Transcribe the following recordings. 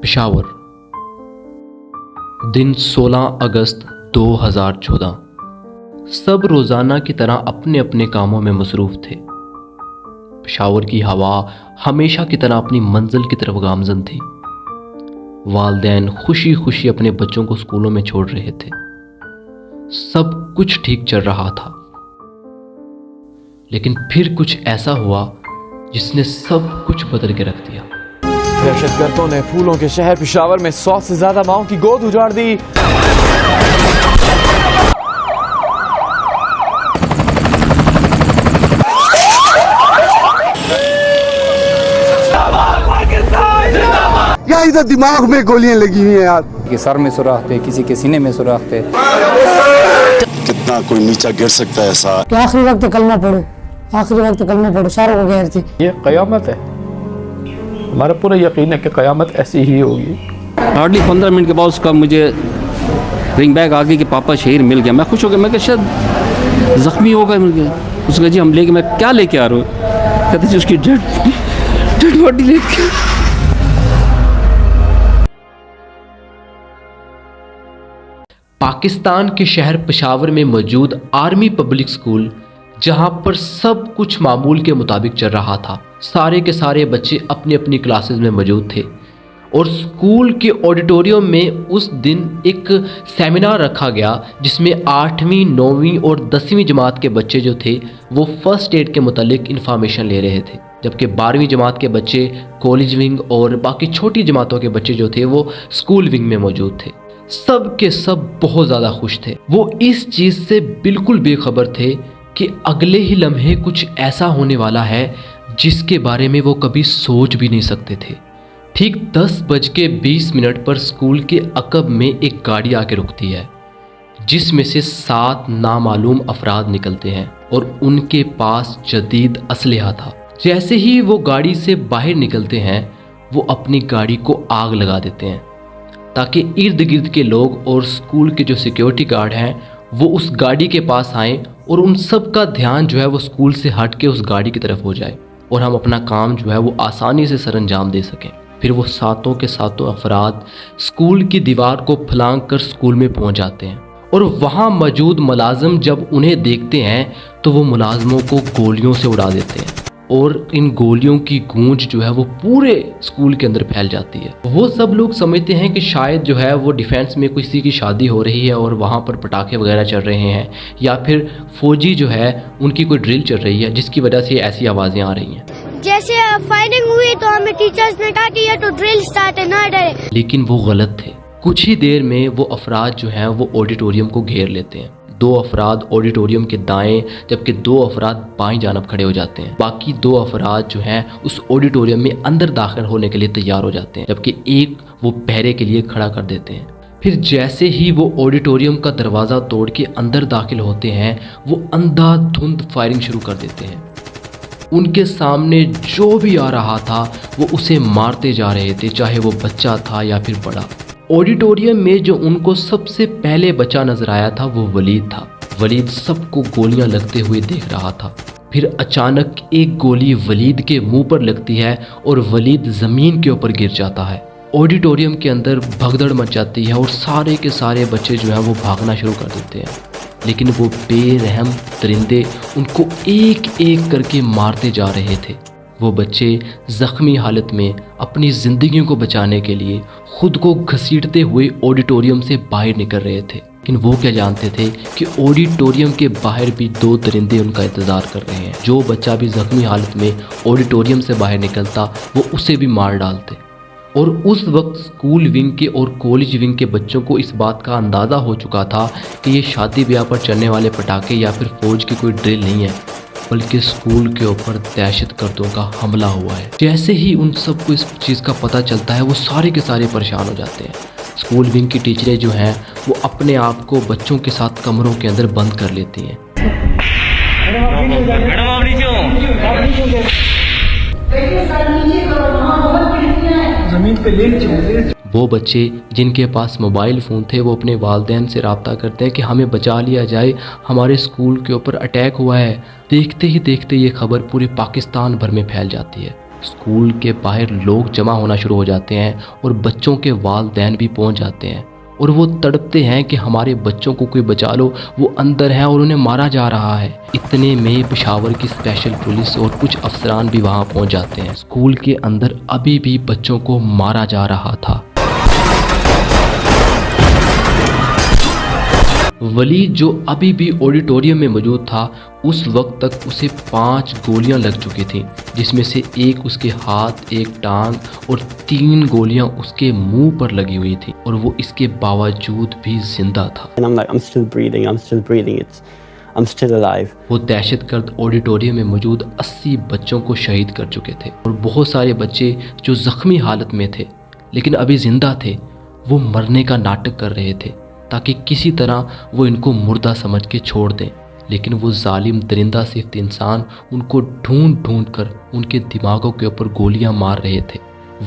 पेशावर, दिन 16 अगस्त 2014। सब रोज़ाना की तरह अपने अपने कामों में मसरूफ़ थे। पेशावर की हवा हमेशा की तरह अपनी मंजिल की तरफ गामज़न थी। वालिदैन खुशी खुशी अपने बच्चों को स्कूलों में छोड़ रहे थे। सब कुछ ठीक चल रहा था, लेकिन फिर कुछ ऐसा हुआ जिसने सब कुछ बदल के रख दिया। दहशतगर्दों ने फूलों के शहर पेशावर में 100 से ज्यादा माओं की गोद उजाड़ दी। या इधर दिमाग में गोलियां लगी हुई हैं यार। कि सर में सुराख थे, किसी के सीने में सुराख थे। कितना कोई नीचा गिर सकता है ऐसा। तो आखिरी वक्त कलमा पढ़ो, आखिरी वक्त कलमा पढ़ो, सारों को गैर थी। ये क़यामत है, हमारा पूरा यकीन है कि क़यामत ऐसी ही होगी। हार्डली 15 मिनट के बाद उसका मुझे रिंग बैक आ गई कि पापा शहीद मिल गया। मैं खुश हो गया, मैं कहा शायद ज़ख्मी होगा, मिल गया। उसका जी हम लेके, मैं क्या लेके आ रहा हूँ? कहते जी उसकी डेड बॉडी लेके। पाकिस्तान के शहर पेशावर में मौजूद आर्मी पब्लिक स्कूल, जहां पर सब कुछ मामूल के मुताबिक चल रहा था। सारे के सारे बच्चे अपनी अपनी क्लासेस में मौजूद थे और स्कूल के ऑडिटोरियम में उस दिन एक सेमिनार रखा गया जिसमें 8वीं, 9वीं और 10वीं जमात के बच्चे जो थे वो फर्स्ट एड के मुतालिक इन्फॉर्मेशन ले रहे थे, जबकि 12वीं जमात के बच्चे कॉलेज विंग और बाकी छोटी जमातों के बच्चे जो थे वो स्कूल विंग में मौजूद थे। सब के सब बहुत ज़्यादा खुश थे। वो इस चीज़ से बिल्कुल बेखबर थे कि अगले ही लम्हे कुछ ऐसा होने वाला है जिसके बारे में वो कभी सोच भी नहीं सकते थे। ठीक 10:20 पर स्कूल के अकब में एक गाड़ी आके रुकती है, जिसमें से 7 नामालूम अफराद निकलते हैं और उनके पास जदीद असलहा था। जैसे ही वो गाड़ी से बाहर निकलते हैं, वो अपनी गाड़ी को आग लगा देते हैं ताकि इर्द गिर्द के लोग और स्कूल के जो सिक्योरिटी गार्ड हैं वो उस गाड़ी के पास आएँ और उन सब का ध्यान जो है वो स्कूल से हट के उस गाड़ी की तरफ हो जाए और हम अपना काम जो है वो आसानी से सरअंजाम दे सकें। फिर वो सातों के सातों अफराद स्कूल की दीवार को फलांग कर स्कूल में पहुंच जाते हैं और वहाँ मौजूद मुलाजिम जब उन्हें देखते हैं तो वो मुलाजिमों को गोलियों से उड़ा देते हैं और इन गोलियों की गूंज जो है वो पूरे स्कूल के अंदर फैल जाती है। वो सब लोग समझते हैं कि शायद जो है वो डिफेंस में किसी की शादी हो रही है और वहाँ पर पटाखे वगैरह चल रहे हैं, या फिर फौजी जो है उनकी कोई ड्रिल चल रही है जिसकी वजह से ऐसी आवाज़ें आ रही हैं। जैसे फायरिंग हुई तो हमें टीचर्स ने कहा कि ये तो ड्रिल स्टार्ट है, ना डरे। लेकिन वो गलत थे। कुछ ही देर में वो अफराद जो हैं वो ऑडिटोरियम को घेर लेते हैं। 2 अफराद ऑडिटोरियम के दाएं जबकि 2 अफराद बाईं जानब खड़े हो जाते हैं। बाकी 2 अफराद जो हैं उस ऑडिटोरियम में अंदर दाखिल होने के लिए तैयार हो जाते हैं, जबकि एक वो पहरे के लिए खड़ा कर देते हैं। फिर जैसे ही वो ऑडिटोरियम का दरवाज़ा तोड़ के अंदर दाखिल होते हैं, वो अंधाधुंध फायरिंग शुरू कर देते हैं। उनके सामने जो भी आ रहा था वो उसे मारते जा रहे थे, चाहे वो बच्चा था या फिर बड़ा। ऑडिटोरियम में जो उनको सबसे पहले बचा नजर आया था वो वलीद था। वलीद सबको गोलियां लगते हुए देख रहा था। फिर अचानक एक गोली वलीद के मुंह पर लगती है और वलीद ज़मीन के ऊपर गिर जाता है। ऑडिटोरियम के अंदर भगदड़ मच जाती है और सारे के सारे बच्चे जो हैं वो भागना शुरू कर देते हैं, लेकिन वो बेरहम दरिंदे उनको एक एक करके मारते जा रहे थे। वो बच्चे ज़ख्मी हालत में अपनी ज़िंदगियों को बचाने के लिए खुद को घसीटते हुए ऑडिटोरियम से बाहर निकल रहे थे, लेकिन वो क्या जानते थे कि ऑडिटोरियम के बाहर भी 2 दरिंदे उनका इंतज़ार कर रहे हैं। जो बच्चा भी ज़ख्मी हालत में ऑडिटोरियम से बाहर निकलता वो उसे भी मार डालते। और उस वक्त स्कूल विंग के और कॉलेज विंग के बच्चों को इस बात का अंदाज़ा हो चुका था कि ये शादी ब्याह पर चलने वाले पटाखे या फिर फ़ौज की कोई ड्रिल नहीं है, बल्कि स्कूल के ऊपर दहशतगर्दों का हमला हुआ है। जैसे ही उन सबको इस चीज़ का पता चलता है वो सारे के सारे परेशान हो जाते हैं। स्कूल विंग की टीचरें जो हैं वो अपने आप को बच्चों के साथ कमरों के अंदर बंद कर लेती हैं। वो बच्चे जिनके पास मोबाइल फ़ोन थे वो अपने वालिदैन से रब्ता करते हैं कि हमें बचा लिया जाए, हमारे स्कूल के ऊपर अटैक हुआ है। देखते ही देखते ये खबर पूरे पाकिस्तान भर में फैल जाती है। स्कूल के बाहर लोग जमा होना शुरू हो जाते हैं और बच्चों के वालिदैन भी पहुंच जाते हैं और वो तड़पते हैं कि हमारे बच्चों को कोई बचा लो, वो अंदर हैं और उन्हें मारा जा रहा है। इतने में पेशावर की स्पेशल पुलिस और कुछ अफसरान भी वहां पहुंच जाते हैं। स्कूल के अंदर अभी भी बच्चों को मारा जा रहा था। वलीद जो अभी भी ऑडिटोरियम में मौजूद था, उस वक्त तक उसे 5 गोलियां लग चुकी थीं, जिसमें से एक उसके हाथ, एक टांग और 3 गोलियां उसके मुंह पर लगी हुई थी और वो इसके बावजूद भी जिंदा था। And I'm like, I'm still breathing, I'm still alive. वो दहशतगर्द ऑडिटोरियम में मौजूद 80 बच्चों को शहीद कर चुके थे और बहुत सारे बच्चे जो जख्मी हालत में थे लेकिन अभी जिंदा थे, वो मरने का नाटक कर रहे थे ताकि किसी तरह वो इनको मुर्दा समझ के छोड़ दें। लेकिन वो जालिम दरिंदा सिफ्त इंसान उनको ढूंढ ढूंढ कर उनके दिमागों के ऊपर गोलियां मार रहे थे।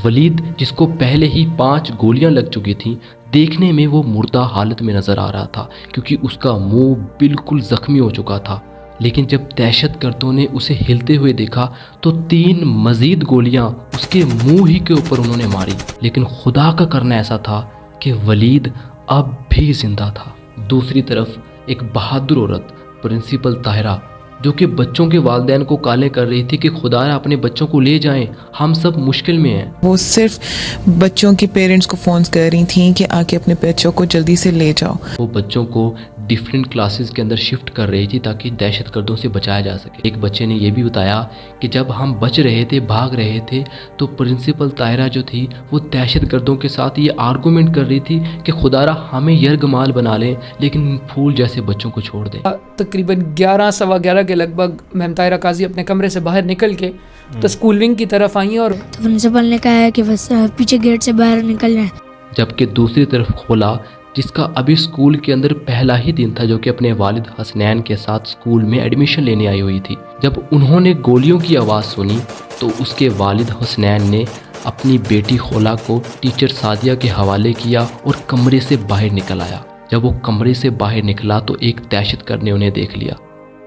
वलीद, जिसको पहले ही 5 गोलियां लग चुकी थीं, देखने में वो मुर्दा हालत में नज़र आ रहा था क्योंकि उसका मुंह बिल्कुल ज़ख्मी हो चुका था। लेकिन जब दहशतगर्दों ने उसे हिलते हुए देखा तो 3 मज़ीद गोलियां उसके मुंह ही के ऊपर उन्होंने मारी। लेकिन खुदा का करना ऐसा था कि वलीद अब भी जिंदा था। दूसरी तरफ एक बहादुर औरत प्रिंसिपल ताहिरा, जो कि बच्चों के वालिदैन को काले कर रही थी कि खुदारा अपने बच्चों को ले जाएं, हम सब मुश्किल में हैं। वो सिर्फ बच्चों के पेरेंट्स को फ़ोन कर रही थी कि आके अपने बच्चों को जल्दी से ले जाओ। वो बच्चों को डिफरेंट क्लासेस के अंदर शिफ्ट कर रही थी ताकि दहशतगर्दों से बचाया जा सके। एक बच्चे ने यह भी बताया कि जब हम बच रहे थे, भाग रहे थे, तो प्रिंसिपल ताहिरा जो थी वो दहशतगर्दों के साथ ये आर्गूमेंट कर रही थी कि खुदारा हमें यरगमाल बना लें लेकिन फूल जैसे बच्चों को छोड़ दें। तकरीबन 11 सवा 11 के लगभग मैम ताहिरा काजी अपने कमरे से बाहर निकल के तो स्कूल विंग की तरफ आई और तो प्रिंसिपल ने कहा है कि बस पीछे गेट से बाहर निकल जाए। जबकि दूसरी तरफ खोला, जिसका अभी स्कूल के अंदर पहला ही दिन था, जो कि अपने वालिद हसनैन के साथ स्कूल में एडमिशन लेने आई हुई थी, जब उन्होंने गोलियों की आवाज़ सुनी तो उसके वालिद हसनैन ने अपनी बेटी खोला को टीचर सादिया के हवाले किया और कमरे से बाहर निकल आया। जब वो कमरे से बाहर निकला तो एक दहशतगर्द ने उन्हें देख लिया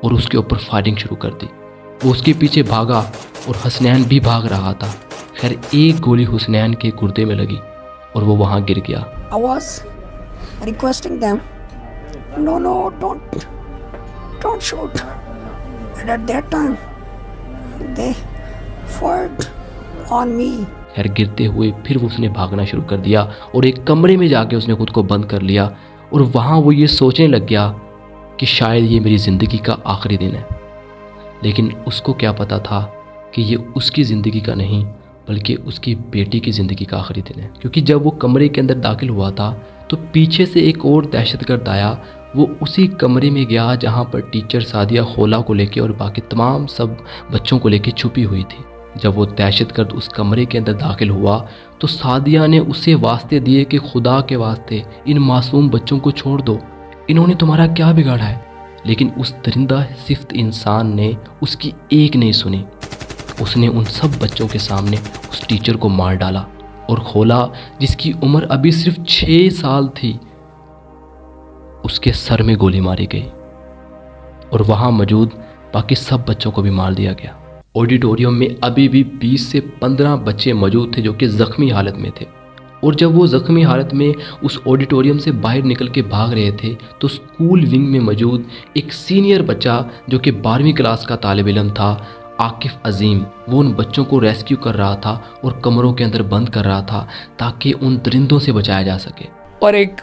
और उसके ऊपर फायरिंग शुरू कर दी। वो उसके पीछे भागा और हसनैन भी भाग रहा था। खैर, एक गोली हसनैन के गुर्दे में लगी और वो वहाँ गिर गया। I was requesting them, no, don't shoot. And at that time, they fired on me. खैर, गिरते हुए फिर उसने भागना शुरू कर दिया और एक कमरे में जाके उसने खुद को बंद कर लिया और वहाँ वो ये सोचने लग गया कि शायद ये मेरी ज़िंदगी का आखिरी दिन है। लेकिन उसको क्या पता था कि ये उसकी ज़िंदगी का नहीं बल्कि उसकी बेटी की ज़िंदगी का आखिरी दिन है, क्योंकि जब वो कमरे के अंदर दाखिल हुआ था तो पीछे से एक और दहशतगर्द आया। वो उसी कमरे में गया जहाँ पर टीचर सादिया खोला को लेके और बाकी तमाम सब बच्चों को लेके छुपी हुई थी। जब वो दहशतगर्द उस कमरे के अंदर दाखिल हुआ तो सादिया ने उसे वास्ते दिए कि खुदा के वास्ते इन मासूम बच्चों को छोड़ दो, इन्होंने तुम्हारा क्या बिगाड़ा है। लेकिन उस दरिंदा सिफ्त इंसान ने उसकी एक नहीं सुनी। उसने उन सब बच्चों के सामने उस टीचर को मार डाला और खोला, जिसकी उम्र अभी सिर्फ 6 साल थी, उसके सर में गोली मारी गई और वहाँ मौजूद बाकी सब बच्चों को भी मार दिया गया। ऑडिटोरियम में अभी भी 20 से 15 बच्चे मौजूद थे जो कि ज़ख्मी हालत में थे और जब वो ज़ख्मी हालत में उस ऑडिटोरियम से बाहर निकल के भाग रहे थे तो स्कूल विंग में मौजूद एक सीनियर बच्चा जो कि 12वीं क्लास का तालिब इल्म था, आकिफ अजीम, वो उन बच्चों को रेस्क्यू कर रहा था और कमरों के अंदर बंद कर रहा था ताकि उन दरिंदों से बचाया जा सके। और एक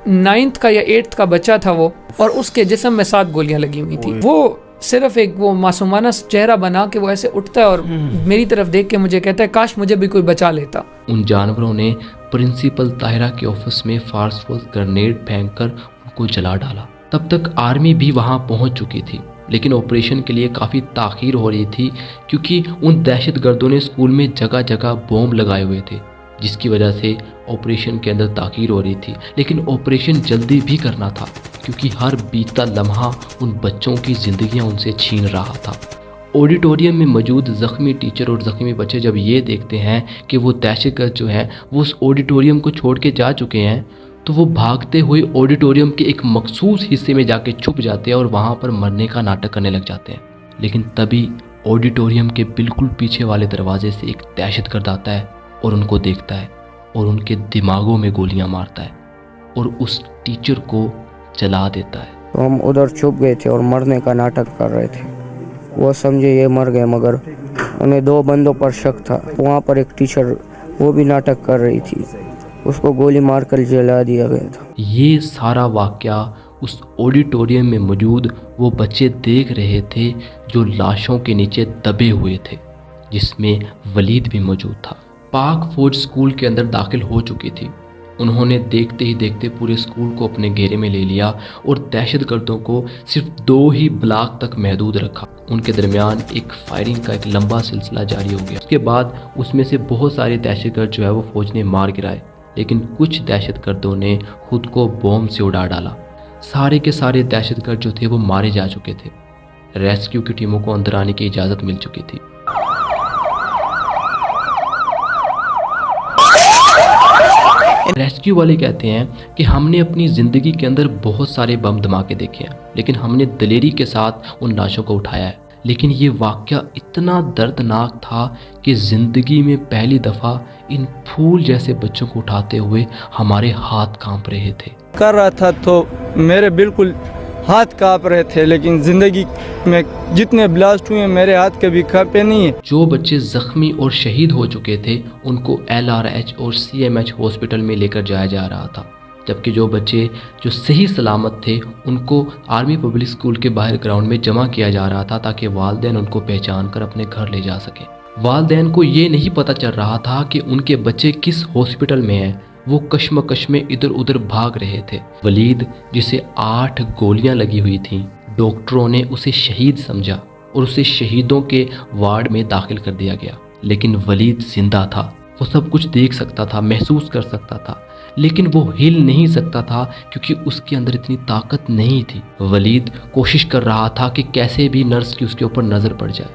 9th का या 8th का बच्चा था वो, और उसके जिस्म में 7 गोलियां लगी हुई थी। वो सिर्फ एक वो मासूमाना चेहरा बना के वो ऐसे उठता है और मेरी तरफ देख के मुझे कहता है काश मुझे भी कोई बचा लेता। उन जानवरों ने प्रिंसिपल ताहिरा के ऑफिस में फार्सफुल ग्रेनेड फेंककर उनको जला डाला। तब तक आर्मी भी वहां पहुंच चुकी थी, लेकिन ऑपरेशन के लिए काफ़ी ताख़ीर हो रही थी क्योंकि उन दहशतगर्दों ने स्कूल में जगह जगह बॉम्ब लगाए हुए थे, जिसकी वजह से ऑपरेशन के अंदर ताख़ीर हो रही थी। लेकिन ऑपरेशन जल्दी भी करना था क्योंकि हर बीतता लम्हा उन बच्चों की ज़िंदगियां उनसे छीन रहा था। ऑडिटोरियम में मौजूद ज़ख्मी टीचर और ज़ख्मी बच्चे जब ये देखते हैं कि वो दहशतगर्द जो हैं वो उस ऑडिटोरियम को छोड़ के जा चुके हैं तो वो भागते हुए ऑडिटोरियम के एक मखसूस हिस्से में जाके छुप जाते हैं और वहाँ पर मरने का नाटक करने लग जाते हैं। लेकिन तभी ऑडिटोरियम के बिल्कुल पीछे वाले दरवाजे से एक दहशतगर्द आता है और उनको देखता है और उनके दिमागों में गोलियां मारता है और उस टीचर को जला देता है। तो हम उधर छुप गए थे और मरने का नाटक कर रहे थे। वो समझे ये मर गए, मगर उन्हें 2 बंदों पर शक था। वहाँ पर एक टीचर वो भी नाटक कर रही थी, उसको गोली मारकर जला दिया गया था। ये सारा वाकया उस ऑडिटोरियम में मौजूद वो बच्चे देख रहे थे जो लाशों के नीचे दबे हुए थे, जिसमें वलीद भी मौजूद था। पाक फौज स्कूल के अंदर दाखिल हो चुकी थी। उन्होंने देखते ही देखते पूरे स्कूल को अपने घेरे में ले लिया और दहशतगर्दों को सिर्फ 2 ही ब्लॉक तक महदूद रखा। उनके दरमियान एक फायरिंग का एक लंबा सिलसिला जारी हो गया। उसके बाद उसमें से बहुत सारे दहशतगर्द जो है वो फौज ने मार गिराए, लेकिन कुछ दहशतगर्दों ने खुद को बॉम्ब से उड़ा डाला। सारे के सारे दहशतगर्द जो थे वो मारे जा चुके थे। रेस्क्यू की टीमों को अंदर आने की इजाज़त मिल चुकी थी। रेस्क्यू वाले कहते हैं कि हमने अपनी ज़िंदगी के अंदर बहुत सारे बम धमाके देखे हैं, लेकिन हमने दिलेरी के साथ उन लाशों को उठाया है। लेकिन ये वाक़या इतना दर्दनाक था कि ज़िंदगी में पहली दफ़ा इन फूल जैसे बच्चों को उठाते हुए हमारे हाथ कांप रहे थे। कर रहा था तो मेरे बिल्कुल हाथ कांप रहे थे, लेकिन ज़िंदगी में जितने ब्लास्ट हुए मेरे हाथ कभी कांपे नहीं है। जो बच्चे ज़ख्मी और शहीद हो चुके थे उनको LRH और CMH हॉस्पिटल में लेकर जाया जा रहा था, जबकि जो बच्चे जो सही सलामत थे उनको आर्मी पब्लिक स्कूल के बाहर ग्राउंड में जमा किया जा रहा था ताकि वालिदैन उनको पहचान कर अपने घर ले जा सके। वालिदैन को ये नहीं पता चल रहा था कि उनके बच्चे किस हॉस्पिटल में हैं। वो कश्मकश में इधर उधर भाग रहे थे। वलीद, जिसे 8 गोलियां लगी हुई थीं, डॉक्टरों ने उसे शहीद समझा और उसे शहीदों के वार्ड में दाखिल कर दिया गया। लेकिन वलीद जिंदा था, वो सब कुछ देख सकता था, महसूस कर सकता था, लेकिन वो हिल नहीं सकता था क्योंकि उसके अंदर इतनी ताकत नहीं थी। वलीद कोशिश कर रहा था कि कैसे भी नर्स की उसके ऊपर नज़र पड़ जाए,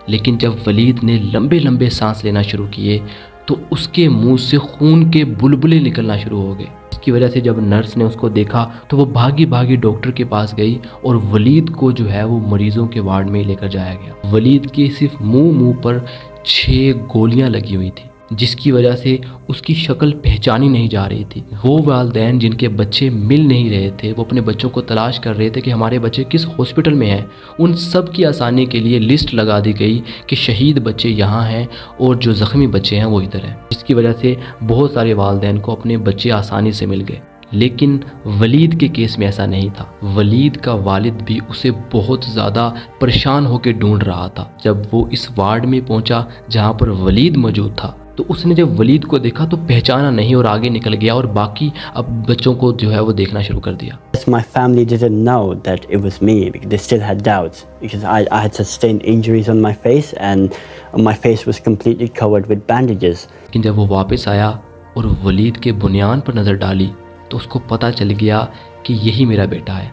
लेकिन जब वलीद ने लंबे लंबे सांस लेना शुरू किए तो उसके मुंह से खून के बुलबुले निकलना शुरू हो गए। इसकी वजह से जब नर्स ने उसको देखा तो वो भागी भागी डॉक्टर के पास गई और वलीद को जो है वो मरीजों के वार्ड में लेकर जाया गया। वलीद के सिर्फ मुंह पर 6 गोलियां लगी हुई थी, जिसकी वजह से उसकी शक्ल पहचानी नहीं जा रही थी। वो वालिदैन जिनके बच्चे मिल नहीं रहे थे, वो अपने बच्चों को तलाश कर रहे थे कि हमारे बच्चे किस हॉस्पिटल में हैं। उन सब की आसानी के लिए लिस्ट लगा दी गई कि शहीद बच्चे यहाँ हैं और जो ज़ख्मी बच्चे हैं वो इधर हैं, जिसकी वजह से बहुत सारे वालिदैन को अपने बच्चे आसानी से मिल गए। लेकिन वलीद के केस में ऐसा नहीं था। वलीद का वालिद भी उसे बहुत ज़्यादा परेशान होकर ढूंढ रहा था। जब वो इस वार्ड में पहुंचा जहां पर वलीद मौजूद था तो उसने जब वलीद को देखा तो पहचाना नहीं और आगे निकल गया और बाकी अब बच्चों को जो है वो देखना शुरू कर दिया। My family didn't know that it was me. They still had doubts because I had sustained injuries on my face and my face was completely covered with bandages. लेकिन जब वो वापस आया और वलीद के बुनियान पर नज़र डाली तो उसको पता चल गया कि यही मेरा बेटा है,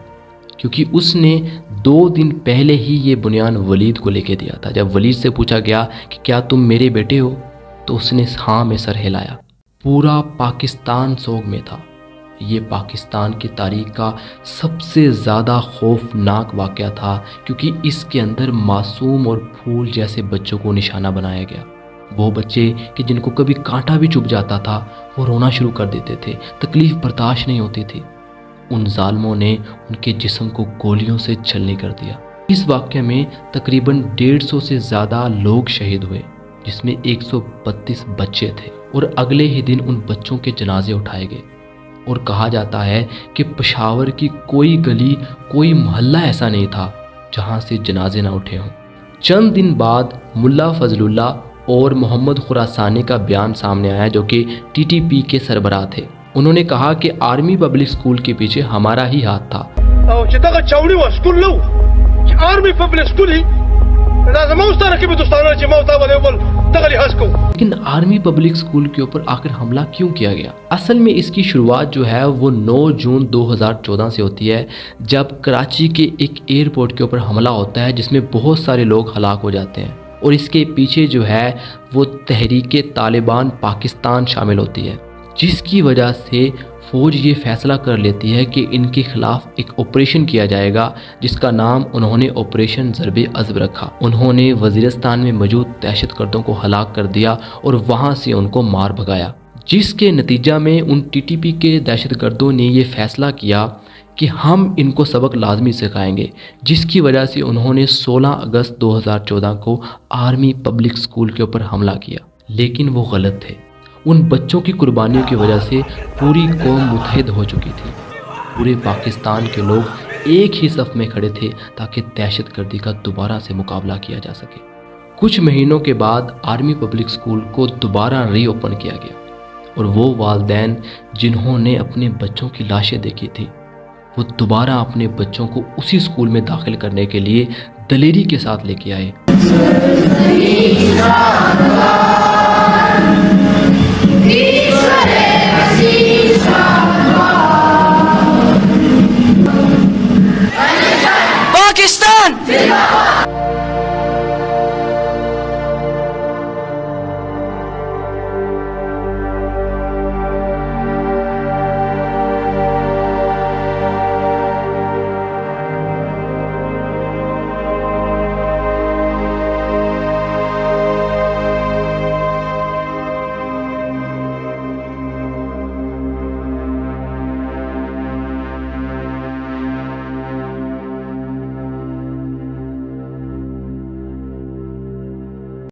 क्योंकि उसने 2 दिन पहले ही ये बुनियान वलीद को लेके दिया था। जब वलीद से पूछा गया कि क्या तुम मेरे बेटे हो तो उसने हाँ में सर हिलाया। पूरा पाकिस्तान सोग में था। ये पाकिस्तान की तारीख का सबसे ज़्यादा खौफनाक वाक़या था क्योंकि इसके अंदर मासूम और फूल जैसे बच्चों को निशाना बनाया गया। वो बच्चे कि जिनको कभी कांटा भी चुभ जाता था वो रोना शुरू कर देते थे, तकलीफ़ बर्दाश्त नहीं होती थी। उन जालिमों ने उनके जिस्म को गोलियों से छलनी कर दिया। इस वाक़ये में तकरीबन 150 से ज़्यादा लोग शहीद हुए, जिसमें 132 बच्चे थे और अगले ही दिन उन बच्चों के जनाजे उठाए गए। और कहा जाता है कि पेशावर की कोई गली, कोई मोहल्ला ऐसा नहीं था जहां से जनाजे ना उठे हों। चंद दिन बाद मुल्ला फजलुल्लाह और मोहम्मद खुरासानी का बयान सामने आया, जो कि TTP के सरबराह थे। उन्होंने कहा कि आर्मी पब्लिक स्कूल के पीछे हमारा ही हाथ था। लेकिन आर्मी पब्लिक स्कूल के ऊपर आखिर हमला क्यों किया गया? असल में इसकी शुरुआत जो है वो 9 जून 2014 से होती है, जब कराची के एक एयरपोर्ट के ऊपर हमला होता है जिसमें बहुत सारे लोग हलाक हो जाते हैं। और इसके पीछे जो है वो तहरीके तालिबान पाकिस्तान शामिल होती है। जिसकी वजह से फौज ये फैसला कर लेती है कि इनके खिलाफ एक ऑपरेशन किया जाएगा, जिसका नाम उन्होंने ऑपरेशन ज़रबे अज़ब रखा। उन्होंने वज़ीरिस्तान में मौजूद दहशतगर्दों को हलाक कर दिया और वहाँ से उनको मार भगाया, जिसके नतीजा में उन टीटीपी के दहशतगर्दों ने ये फ़ैसला किया कि हम इनको सबक लाजमी सिखाएंगे, जिसकी वजह से उन्होंने 16 अगस्त 2014 को आर्मी पब्लिक स्कूल के ऊपर हमला किया। लेकिन वो गलत थे। उन बच्चों की कुर्बानियों की वजह से पूरी कौम मुत्तहिद हो चुकी थी। पूरे पाकिस्तान के लोग एक ही सफ़ में खड़े थे ताकि दहशतगर्दी का दोबारा से मुकाबला किया जा सके। कुछ महीनों के बाद आर्मी पब्लिक स्कूल को दोबारा रीओपन किया गया और वो वालिदैन जिन्होंने अपने बच्चों की लाशें देखी थी, वो दोबारा अपने बच्चों को उसी स्कूल में दाखिल करने के लिए दलेरी के साथ लेके आए।